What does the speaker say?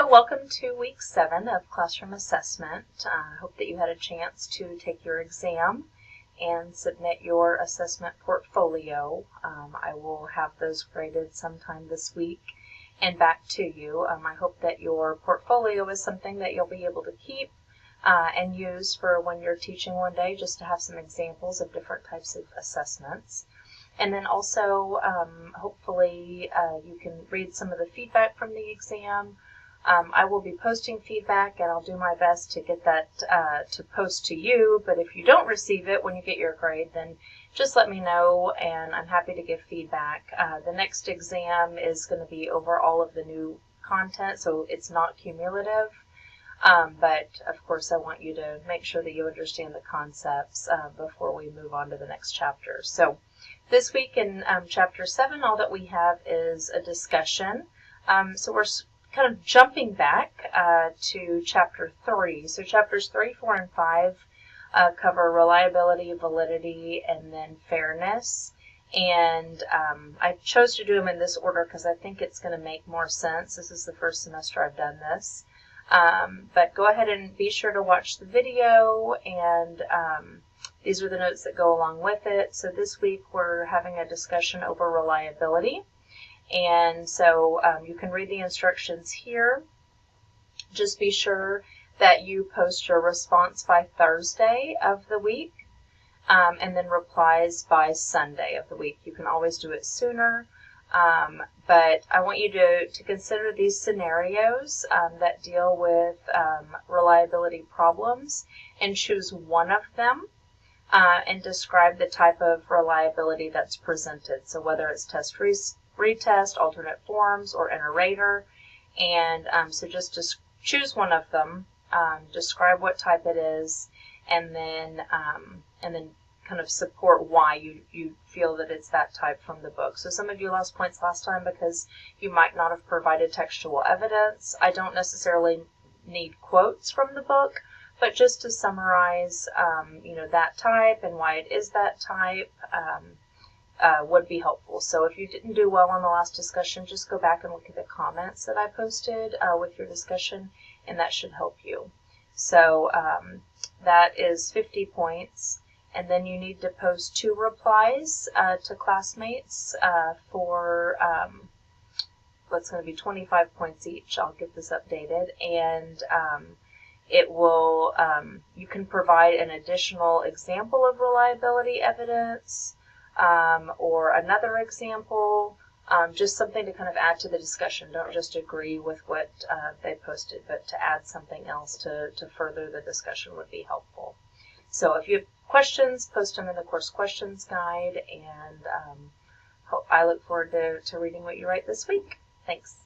So welcome to week 7 of classroom assessment. I hope that you had a chance to take your exam and submit your assessment portfolio. I will have those graded sometime this week and back to you. I hope that your portfolio is something that you'll be able to keep and use for when you're teaching one day, just to have some examples of different types of assessments. And then also, hopefully, you can read some of the feedback from the exam. I will be posting feedback, and I'll do my best to get that to post to you. But if you don't receive it when you get your grade, then just let me know, and I'm happy to give feedback. The next exam is going to be over all of the new content, so it's not cumulative. But, of course, I want you to make sure that you understand the concepts before we move on to the next chapter. So this week in Chapter 7, all that we have is a discussion. So we're kind of jumping back to Chapter 3. So Chapters 3, 4, and 5 cover reliability, validity, and then fairness. And I chose to do them in this order because I think it's going to make more sense. This is the first semester I've done this. But go ahead and be sure to watch the video, and these are the notes that go along with it. So this week we're having a discussion over reliability. And so you can read the instructions here. Just be sure that you post your response by Thursday of the week, and then replies by Sunday of the week. You can always do it sooner, but I want you to consider these scenarios that deal with reliability problems, and choose one of them and describe the type of reliability that's presented. So whether it's test retest, alternate forms, or iterator. And so just choose one of them, describe what type it is, and then kind of support why you feel that it's that type from the book. So some of you lost points last time because you might not have provided textual evidence. I don't necessarily need quotes from the book, but just to summarize, that type and why it is that type, would be helpful. So if you didn't do well on the last discussion, just go back and look at the comments that I posted with your discussion, and that should help you. So that is 50 points, and then you need to post 2 replies to classmates for what's going to be 25 points each. I'll get this updated, and it will, you can provide an additional example of reliability evidence, or another example, just something to kind of add to the discussion. Don't just agree with what they posted, but to add something else to further the discussion would be helpful. So if you have questions, post them in the course questions guide, and I look forward to reading what you write this week. Thanks.